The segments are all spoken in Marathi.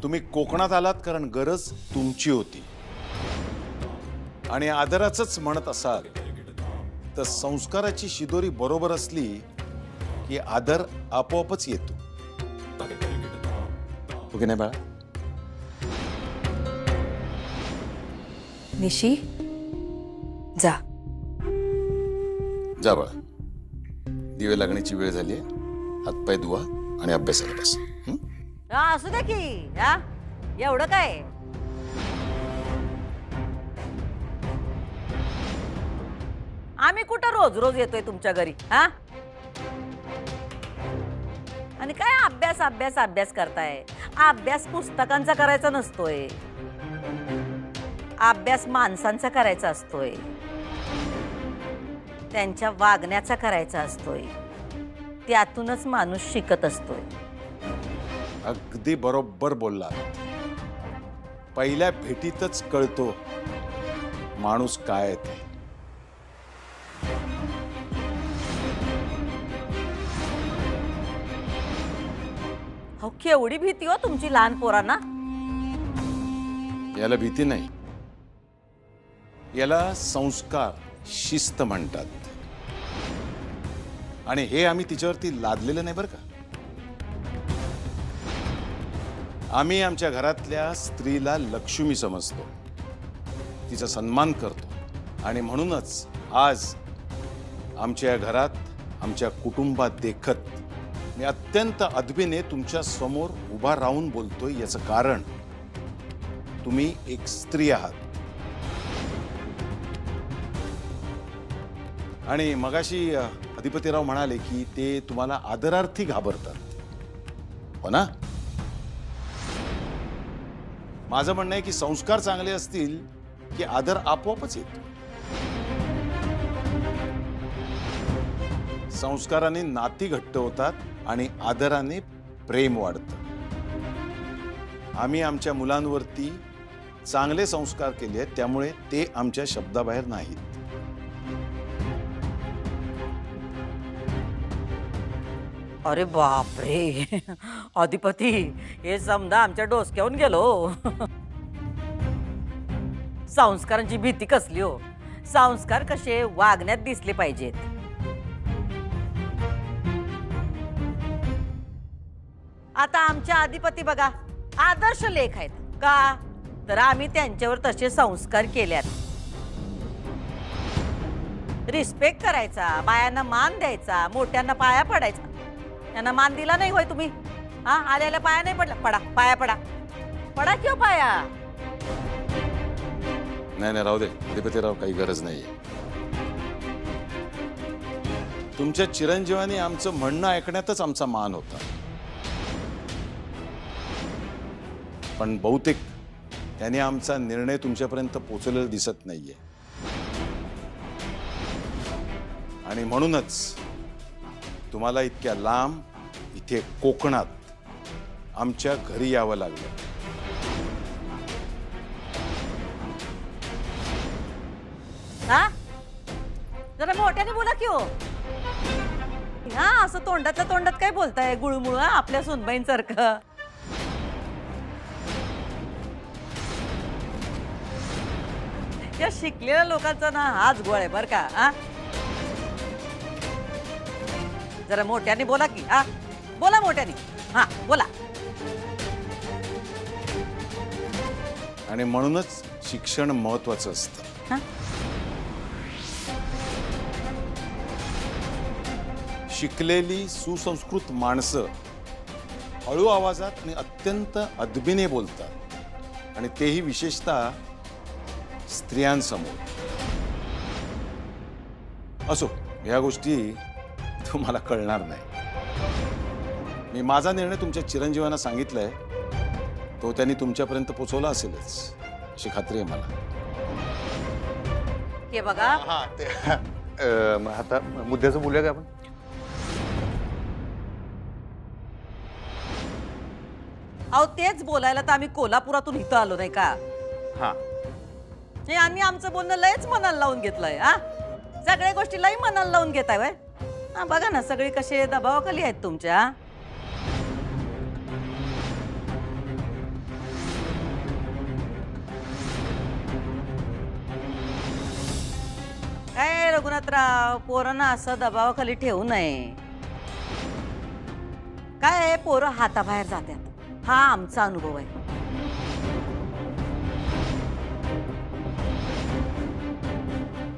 तुम्ही कोकणात आलात कारण गरज तुमची होती आणि आदराचंच म्हणत असाल तर संस्काराची शिदोरी बरोबर असली की आदर आपोआपच येतो. हो की नाही बाळा? निशी जा जा बाळा, दिवे लागण्याची वेळ झाली आहे. हातपाय धुवा आणि अभ्यासाला बस. असू दे की हा एवढं काय. आम्ही कुठं रोज रोज येतोय तुमच्या घरी हा? आणि काय अभ्यास अभ्यास अभ्यास करताय? अभ्यास पुस्तकांचा करायचा नसतोय, अभ्यास माणसांचा करायचा असतोय, त्यांच्या वागण्याचा करायचा असतोय. त्यातूनच माणूस शिकत असतोय. अगदी बरोबर बोलला. पहिल्या भेटीतच कळतो माणूस काय आहे ते. हो केवढी भीती हो तुमची लहान पोरांना. याला भीती नाही, याला संस्कार शिस्त म्हणतात. आणि हे आम्ही तिच्यावरती लादलेलं नाही बरं का. आम्ही आमच्या घरातल्या स्त्रीला लक्ष्मी समजतो, तिचा सन्मान करतो आणि म्हणूनच आज आमच्या घरात आमच्या कुटुंबात देखत मी अत्यंत अदबीने तुमच्या समोर उभा राहून बोलतोय. याचं कारण तुम्ही एक स्त्री आहात. आणि मगाशी अधिपतीराव म्हणाले की ते तुम्हाला आदरार्थी घाबरतात, हो ना? माझं म्हणणं आहे की संस्कार चांगले असतील की आदर आपोआपच येतो. संस्काराने नाती घट्ट होतात आणि आदराने प्रेम वाढतं. आम्ही आमच्या मुलांवरती चांगले संस्कार केले आहेत, त्यामुळे ते आमच्या शब्दाबाहेर नाहीत. अरे बापरे अधिपती, हे समजा आमच्या डोसक्यावरून गेलो. संस्कारांची भीती कसली हो? संस्कार कसे वागण्यात दिसले पाहिजेत. आता आमच्या अधिपती बघा आदर्श लेख आहेत का, तर आम्ही त्यांच्यावर तसे संस्कार केल्यात. रिस्पेक्ट करायचा, बायांना मान द्यायचा, मोठ्यांना पाया पडायचा. त्यांना मान दिला नाही होय तुम्ही? हा, आल्याला पाया नाही पडला? पडा, पाया पडा, पडा किंवा पाया. नाही नाही, राहू दे अधिपतीराव, काही गरज नाहीये. तुमच्या चिरंजीवानी आमचं म्हणणं ऐकण्यातच आमचा मान होता. पण बहुतेक त्याने आमचा निर्णय तुमच्यापर्यंत पोहोचलेला दिसत नाहीये. आणि म्हणूनच तुम्हाला इतक्या लांब इथे कोकणात आमच्या घरी यावं लागलं. हा, जरा मोठ्याने बोला की हो. हा, असं तोंडातल्या तोंडात काय बोलताय गुळमुळ आपल्या सुनबाईंसारखं. या शिकलेल्या लोकांचा ना हाच गोळ आहे बर का. हा, जरा मोठ्याने बोला की. हा, बोला मोठ्याने. हा, बोला. आणि म्हणूनच शिक्षण महत्वाचं असतं. हा, शिकलेली सुसंस्कृत माणसं हळू आवाजात आणि अत्यंत अदबीने बोलतात, आणि तेही विशेषतः स्त्रियांसमोर. असो, या गोष्टी तुम्हाला कळणार नाही. मी माझा निर्णय तुमच्या चिरंजीवांना सांगितलाय, तो त्यांनी तुमच्यापर्यंत पोहोचवला असेलच अशी खात्री आहे मला. हे बघा. हा ते आता मुद्द्याचं बोलूया का आपण? अहो तेच बोलायला तर आम्ही कोल्हापुरातून इथं आलो नाही का. हा, हे आम्ही आमचं बोलणं लयच मनाला लावून घेतलंय. हा, सगळ्या गोष्टी लई मनाला लावून घेताय वय. हा, बघा ना सगळी कशी दबावाखाली आहेत तुमच्या. रघुनाथराव, पोरांना असं दबावाखाली ठेवू नये. काय आहे, पोरं हाताबाहेर जातात, हा आमचा अनुभव आहे.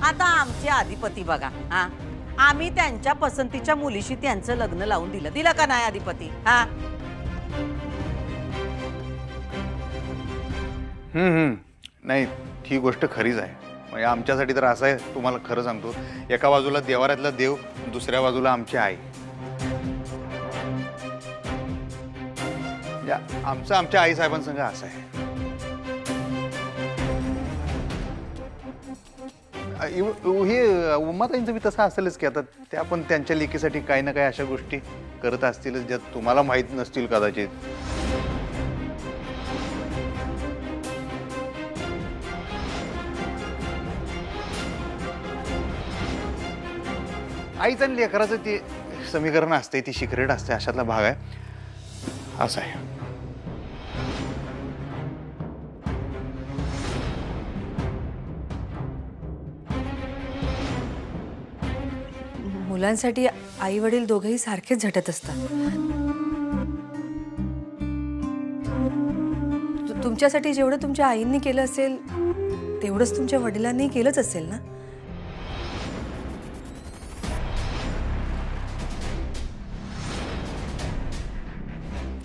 आता आमचे अधिपती बघा, हा आम्ही त्यांच्या पसंतीच्या मुलीशी त्यांचं लग्न लावून दिलं का नाही अधिपती? हा नाही, ही गोष्ट खरीच आहे. म्हणजे आमच्यासाठी तर असं आहे, तुम्हाला खरं सांगतो, एका बाजूला देवाऱ्यातला देव, दुसऱ्या बाजूला आमची आई. आमचं आमच्या आई साहेबांसंग असं आहे. हे उमाताईंचं बी तसं असेलच की, आता त्या पण त्यांच्या लेकीसाठी काही ना काही अशा गोष्टी करत असतीलच ज्या तुम्हाला माहीत नसतील कदाचित. आईचं आणि लेकराचं ते समीकरण असते, ती सिक्रेट असते, अशातला भाग आहे. असं आहे. मुलांसाठी आई वडील दोघेही सारखेच झटत असतात. तुमच्यासाठी जेवढं तुमच्या आईंनी केलं असेल तेवढंच तुमच्या वडिलांनी केलंच असेल ना.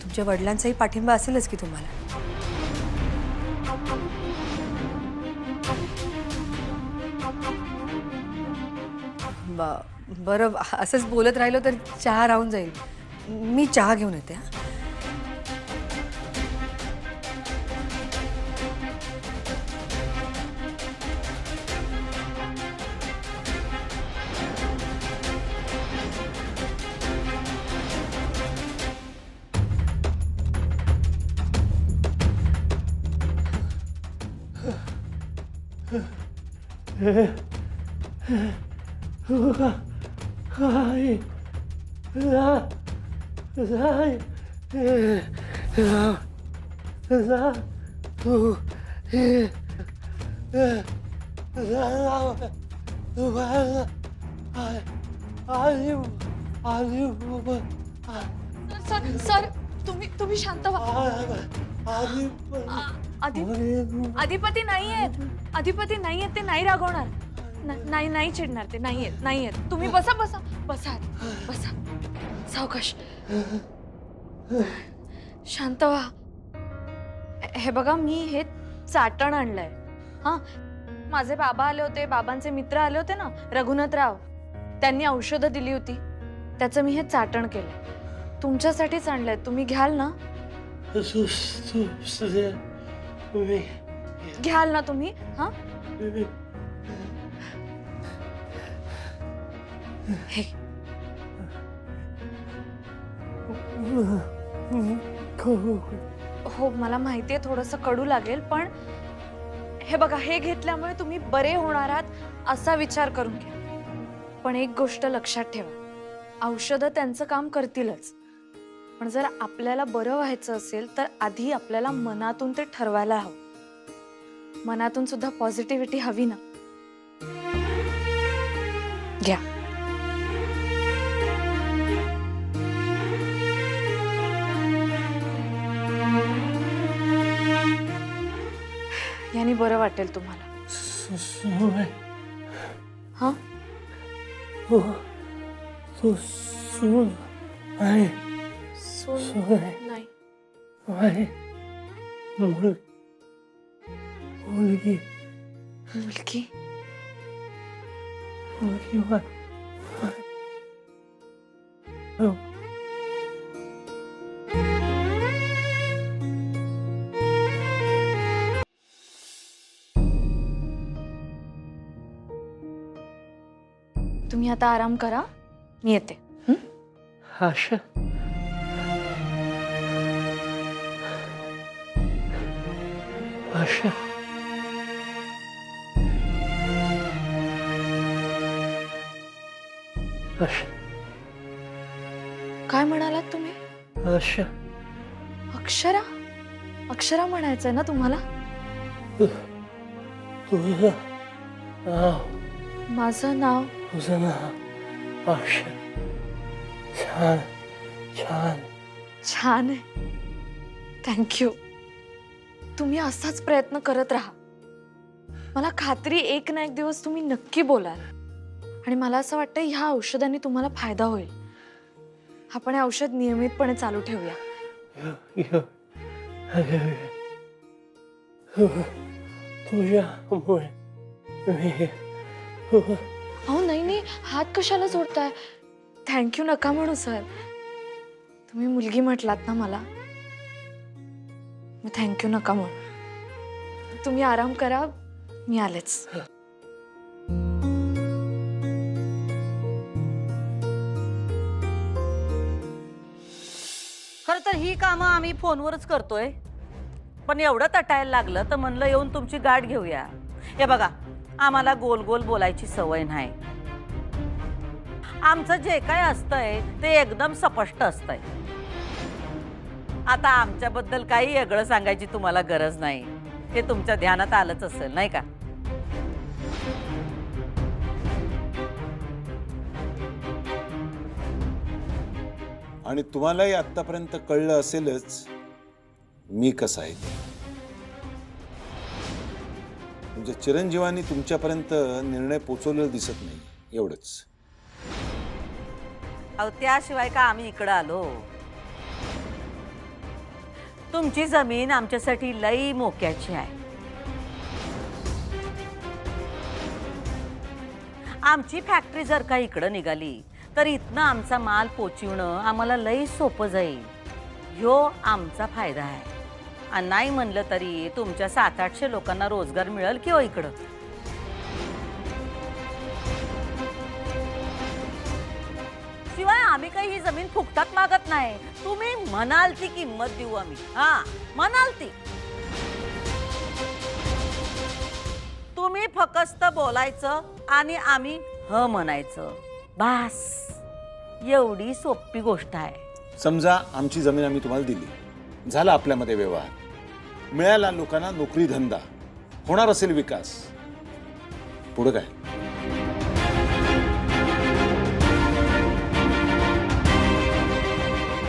तुमच्या वडिलांचाही पाठिंबा असेलच की तुम्हाला. बरं, असंच बोलत राहिलो तर चहा राहून जाईल. मी चहा घेऊन येते. सर, तुम्ही शांत व्हा. अधिपती नाहीयेत, अधिपती नाहीयेत, ते नाही रागवणार. नाही चिडणार, ते नाहीयेत. तुम्ही बसा बसा बसा बसा, सावकाश, शांत व्हा. हे बघा, मी हे चाटण आणलंय. हा, माझे बाबा आले होते, बाबांचे मित्र आले होते ना, रघुनाथराव, त्यांनी औषधं दिली होती, त्याचं मी हे चाटण केलंय. तुमच्यासाठीच आणलंय, तुम्ही घ्याल ना? घ्याल ना तुम्ही? हा, हे हो, मला माहितीये थोडंसं कडू लागेल, पण हे बघा, हे घेतल्यामुळे तुम्ही बरे होणार आहात असा विचार करून घ्या. पण एक गोष्ट लक्षात ठेवा, औषधं त्यांचं काम करतीलच, पण जर आपल्याला बरं व्हायचं असेल तर आधी आपल्याला मनातून ते ठरवायला हवं. मनातून सुद्धा पॉझिटिव्हिटी हवी ना. घ्या. याने बरं वाटेल तुम्हाला. हा, सून नाही. मुलगी. तुम्ही आता आराम करा, मी येते. आशा, आशा, आशा, काय म्हणालात तुम्ही? आशा, अक्षरा? अक्षरा म्हणायचंय ना तुम्हाला? तुझं नाव? माझं नाव तुझं नाव आशा. छान छान. छान आहे. थँक्यू. तुम्ही असाच प्रयत्न करत राहा. मला खात्री एक ना एक दिवस तुम्ही नक्की बोलाल. आणि मला असं वाटतं ह्या औषधांनी तुम्हाला फायदा होईल. आपण हे औषध नियमितपणे चालू ठेवूया. तुझ्यामुळे मी अहो नाही नाही, हात कशाला जोडताय? थँक्यू नका म्हणू सर. तुम्ही मुलगी म्हटलात ना मला, मी थँक्यू नका म्हणू. तुम्ही आराम करा, मी आलेच. खरं तर ही कामं आम्ही फोनवरच करतोय, पण एवढं तटायला लागलं तर म्हणलं येऊन तुमची गाठ घेऊया. हे बघा, आम्हाला गोल गोल बोलायची सवय नाही. आमचं जे काय असतंय ते एकदम स्पष्ट असतंय. आता आमच्याबद्दल काही वेगळं सांगायची तुम्हाला गरज नाही, हे तुमच्या ध्यानात आलंच असेल नाही का? आणि तुम्हालाही आतापर्यंत कळलं असेलच मी कसा आहे ते. तुमच्या चिरंजीवांनी तुमच्यापर्यंत निर्णय पोचवलेला दिसत नाही, एवढंच. अहो त्याशिवाय का आम्ही इकडं आलो? तुमची जमीन आमच्यासाठी लई मोक्याची आहे. आमची फॅक्टरी जर का इकडं निघाली तर इथनं आमचा माल पोचवणं आम्हाला लई सोपं जाईल. ह्यो आमचा फायदा आहे. आणि नाही म्हणलं तरी तुमच्या 700-800 लोकांना रोजगार मिळेल की हो इकडं. शिवाय आम्ही काही ही जमीन फुकटात मागत नाही. तुम्ही म्हणाल ती किंमत देऊ आम्ही. हा, म्हणाल ती. तुम्ही फक्त बोलायचं आणि आम्ही ह म्हणायचं, बस. एवढी सोपी गोष्ट आहे. समजा आमची जमीन आम्ही तुम्हाला दिली, झाला आपल्यामध्ये व्यवहार, मिळाला लोकांना नोकरी धंदा, होणार असेल विकास. पुढे काय?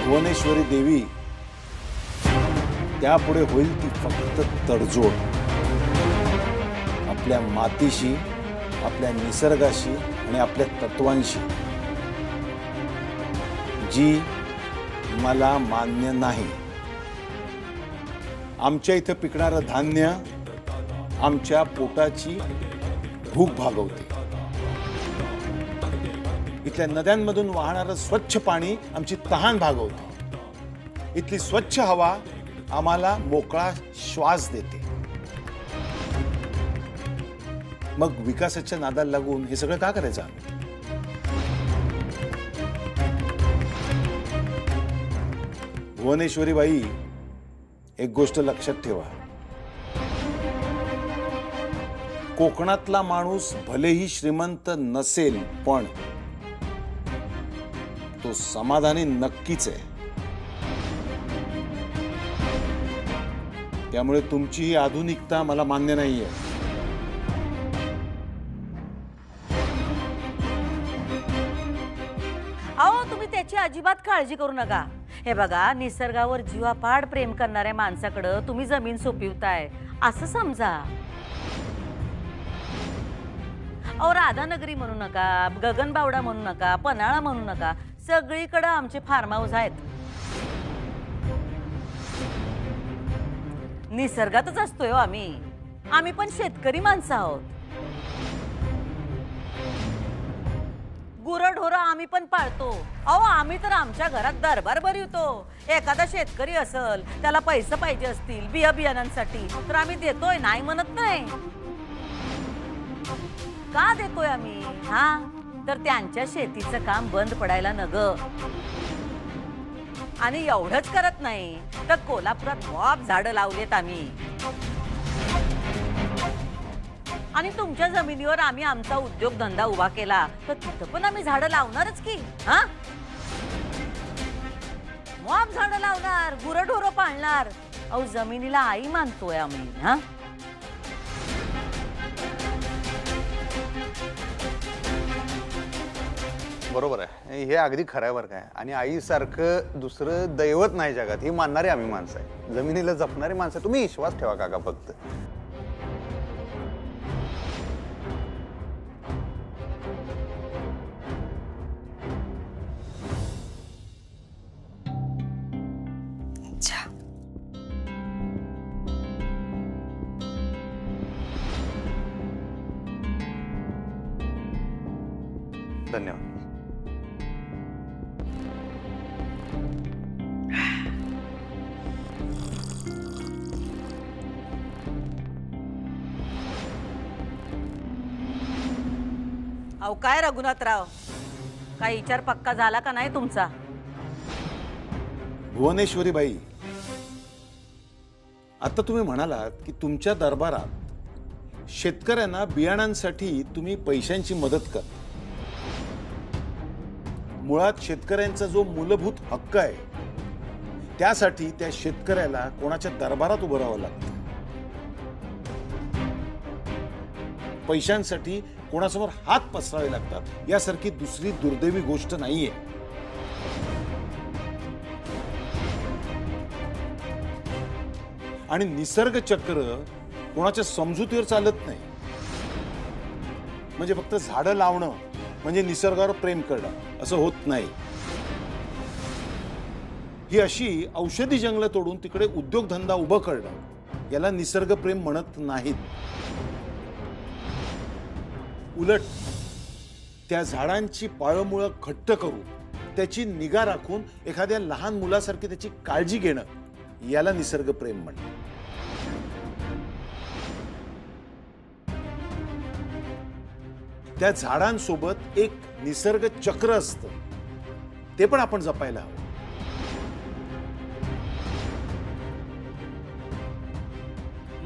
भुवनेश्वरी देवी, त्यापुढे होईल ती फक्त तडजोड. आपल्या मातीशी, आपल्या निसर्गाशी आणि आपल्या तत्वांशी, जी मला मान्य नाही. आमच्या इथं पिकणारं धान्य आमच्या पोटाची भूक भागवते. इथल्या नद्यांमधून वाहणारं स्वच्छ पाणी आमची तहान भागवते. इथली स्वच्छ हवा आम्हाला मोकळा श्वास देते. मग विकासाच्या नादाला लागून हे सगळं का करायचं आम्ही? भुवनेश्वरी बाई, एक गोष्ट लक्षात ठेवा. कोकणातला माणूस भलेही श्रीमंत नसेल, पण तो समाधानी नक्कीच आहे. त्यामुळे तुमची ही आधुनिकता मला मान्य नाहीये. अहो तुम्ही त्याची अजिबात काळजी करू नका. हे बघा, निसर्गावर जीवापाड प्रेम करणाऱ्या माणसाकडं तुम्ही जमीन सोपविताय असं समजा. अहो राधानगरी म्हणू नका, गगनबावडा म्हणू नका, पन्हाळा म्हणू नका, सगळीकडे आमचे फार्म हाऊस आहेत. निसर्गातच असतोय हो आम्ही. आम्ही पण शेतकरी माणसं आहोत. गुरंढोरं आम्ही पण पाळतो. अहो आम्ही तर आमच्या घरात दरबार भरवतो. एखादा शेतकरी असेल, त्याला पैसे पाहिजे असतील बियाण्यांसाठी, तर आम्ही देतोय, नाही म्हणत नाही. का देतोय आम्ही? हा, तर त्यांच्या शेतीचं काम बंद पडायला नग. आणि एवढंच करत नाही तर कोल्हापुरात मॉप झाडं लावलेत आम्ही. आणि तुमच्या जमिनीवर आम्ही आमचा उद्योगधंदा उभा केला तर तिथं पण आम्ही झाडं लावणारच की. हा, मॉप झाडं लावणार, गुरंढोरं पाळणार. अहो जमिनीला आई मानतोय आम्ही. हा, बरोबर आहे, हे अगदी खरं आहे बरं काय. आणि आईसारखं दुसरं दैवत नाही जगात हे मानणारे आम्ही माणसं आहे, जमिनीला जपणारी माणसं. तुम्ही विश्वास ठेवा काका फक्त. अच्छा. धन्यवाद. अहो काय रघुनाथराव, काय विचार पक्का झाला का नाही तुमचा? भुवनेश्वरी बाई, आता तुम्ही म्हणालात की तुमच्या दरबारात शेतकऱ्यांना बियाणांसाठी तुम्ही पैशांची मदत करता. मुळात शेतकऱ्यांचा जो मूलभूत हक्क आहे त्यासाठी त्या शेतकऱ्याला कोणाच्या दरबारात उभं राहावं लागतं. पैशांसाठी कोणासमोर हात पसरावे लागतात यासारखी दुसरी दुर्दैवी गोष्ट नाहीये. आणि निसर्ग चक्र कोणाच्या समजुतीवर चालत नाही. म्हणजे फक्त झाडं लावणं म्हणजे निसर्गावर प्रेम करणं असं होत नाही. ही अशी औषधी जंगलं तोडून तिकडे उद्योगधंदा उभं करणं याला निसर्ग प्रेम म्हणत नाहीत. उलट त्या झाडांची पाळमुळं घट्ट करून त्याची निगा राखून एखाद्या लहान मुलासारखी त्याची काळजी घेणं याला निसर्ग प्रेम म्हणतात. त्या झाडांसोबत एक निसर्ग चक्र असतं, ते पण आपण जपायला हवं.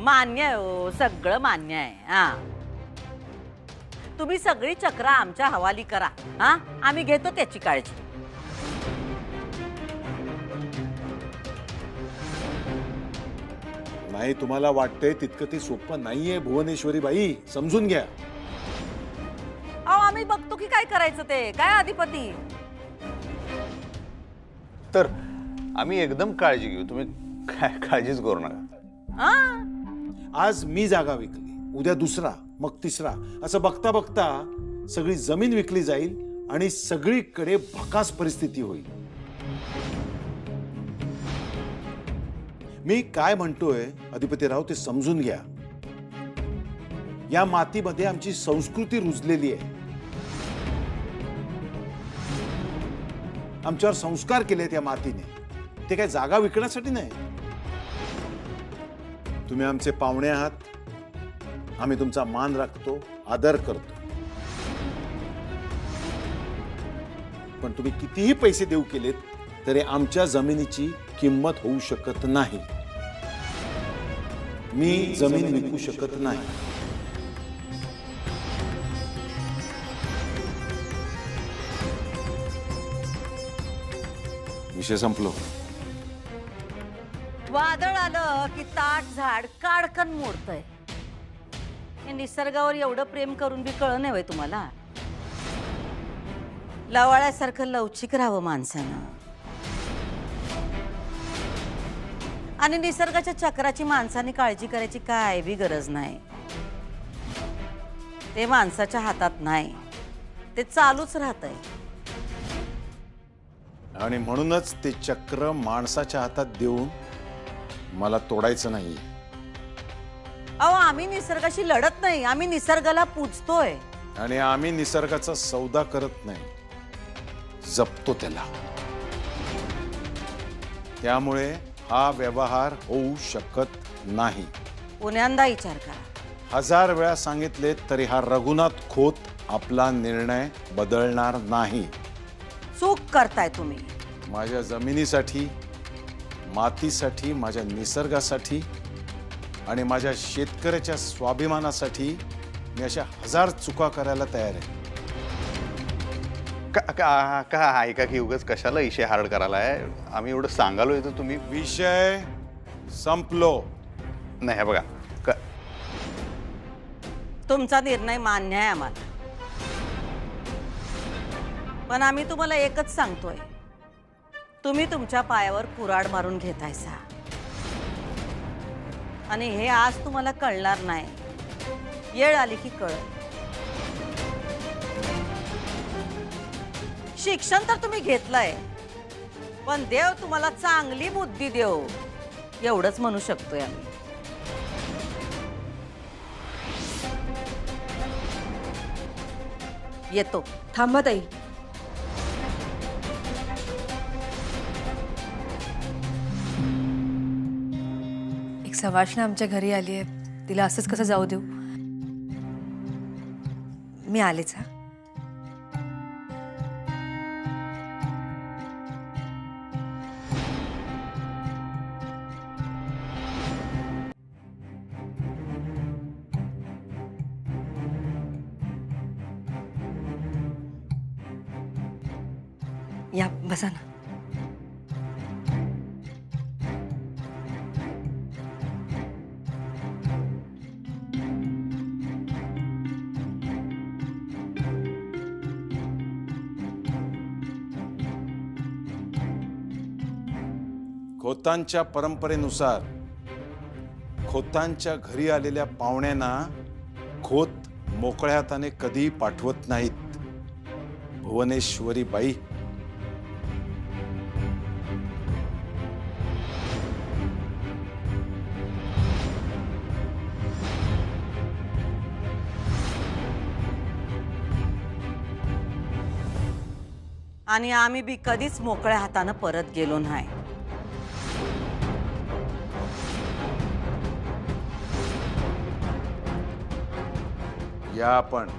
मान्य आहे हो, सगळं मान्य आहे. हा, तुम्ही सगळी चक्र आमच्या हवाली करा. हा, आम्ही घेतो त्याची काळजी. नाही, तुम्हाला वाटतंय तितकं ते सोपं नाहीये भुवनेश्वरी बाई, समजून घ्या. अहो आम्ही बघतो की काय करायचं ते. काय अधिपती, तर आम्ही एकदम काळजी घेऊ, तुम्ही काय काळजीच करू नका. हा, आज मी जागा विकली, उद्या दुसरा, मग तिसरा, असं बघता बघता सगळी जमीन विकली जाईल आणि सगळीकडे भकास परिस्थिती होईल. मी काय म्हणतोय अधिपतीराव ते समजून घ्या. या मातीमध्ये आमची संस्कृती रुजलेली आहे. आमच्यावर संस्कार केलेत या मातीने. ते काय जागा विकण्यासाठी नाही. तुम्ही आमचे पाहुणे आहात, आम्ही तुमचा मान राखतो, आदर करतो. पण तुम्ही कितीही पैसे देऊ केलेत तरी आमच्या जमिनीची किंमत होऊ शकत नाही. मी जमीन विकू शकत नाही. विषय संपलो. वादळ आलं की ताट झाड काडकन मोडतंय. हे निसर्गावर एवढं प्रेम करून बी कळ नाही तुम्हाला. लवाळ्यासारखं लवचिक राहावं माणसानं. आणि निसर्गाच्या चक्राची माणसाने काळजी करायची काय बी गरज नाही. ते माणसाच्या हातात नाही, ते चालूच राहतंय. आणि म्हणूनच ते चक्र माणसाच्या हातात देऊन मला तोडायचं नाही. अहो आम्ही निसर्गाशी लढत नाही, आम्ही निसर्गाला पूजतोय. आणि आम्ही निसर्गाचा सौदा करत नाही, जपतो त्याला. त्यामुळे हा व्यवहार होऊ शकत नाही. पुण्यांदा विचार करा. 1000 वेळा सांगितले तरी हा रघुनाथ खोत आपला निर्णय बदलणार नाही. चूक करताय तुम्ही. माझ्या जमिनीसाठी, मातीसाठी, माझ्या निसर्गासाठी आणि माझ्या शेतकऱ्याच्या स्वाभिमानासाठी मी अशा 1000 चुका करायला तयार आहे. का ऐका की उगाच कशाला इशे हार्ड करायला आहे. आम्ही एवढं सांगालोय तर तुम्ही. विषय संपलो. नाही हे बघा, तुमचा निर्णय मान्य आहे आम्हाला, पण आम्ही तुम्हाला एकच सांगतोय, तुम्ही तुमच्या पायावर कुऱ्हाड मारून घेतायसा आणि हे आज तुम्हाला कळणार नाही, येळ आली की कळेल. शिक्षण तर तुम्ही घेतलंय, पण देव तुम्हाला चांगली बुद्धी देव, एवढंच म्हणू शकतोय आम्ही. येतो. थांबा ताई. एक सवाष्ण आमच्या घरी आली आहे, तिला असंच कसं जाऊ देऊ? मी आलेच. हा, या बसा ना. खोतांच्या परंपरेनुसार खोतांच्या घरी आलेल्या पाहुण्यांना खोत मोकळ्या हाताने कधी पाठवत नाहीत. भुवनेश्वरी बाई, आणि आम्ही बी कधीच मोकळ्या हातानं परत गेलो नाही. या आपण